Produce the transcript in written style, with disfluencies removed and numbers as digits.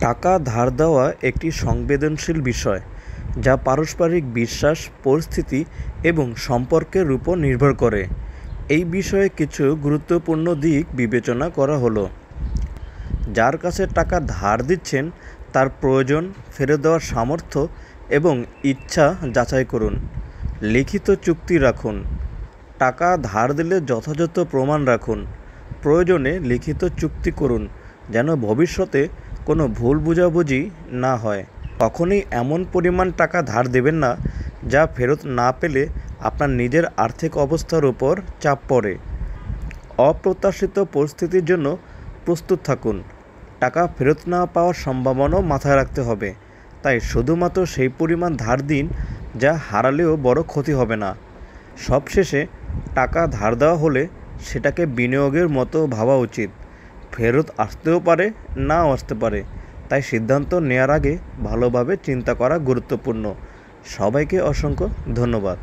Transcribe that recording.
টাকা ধার দেওয়া একটি সংবেদনশীল বিষয়, যা পারস্পরিক বিশ্বাস, পরিস্থিতি এবং সম্পর্কের উপর নির্ভর করে। এই বিষয়ে কিছু গুরুত্বপূর্ণ দিক বিবেচনা করা হলো। যার কাছে টাকা ধার দিচ্ছেন তার প্রয়োজন, ফেরত দেওয়ার সামর্থ্য এবং ইচ্ছা যাচাই করুন। লিখিত চুক্তি রাখুন। টাকা ধার দিলে যথাযথ প্রমাণ রাখুন। প্রয়োজনে লিখিত চুক্তি করুন যেন ভবিষ্যতে কোনো ভুল বোঝাবুঝি না হয়। কখনোই এমন পরিমাণ টাকা ধার দেবেন না যা ফেরত না পেলে আপনার নিজের আর্থিক অবস্থার উপর চাপ পড়ে। অপ্রত্যাশিত পরিস্থিতির জন্য প্রস্তুত থাকুন। টাকা ফেরত না পাওয়ার সম্ভাবনাও মাথায় রাখতে হবে, তাই শুধুমাত্র সেই পরিমাণ ধার দিন যা হারালেও বড় ক্ষতি হবে না। সবশেষে, টাকা ধার দেওয়া হলে সেটাকে বিনিয়োগের মতো ভাবা উচিত। ফেরত আসতেও পারে, নাও আসতে পারে, তাই সিদ্ধান্ত নেওয়ার আগে ভালোভাবে চিন্তা করা গুরুত্বপূর্ণ। সবাইকে অসংখ্য ধন্যবাদ।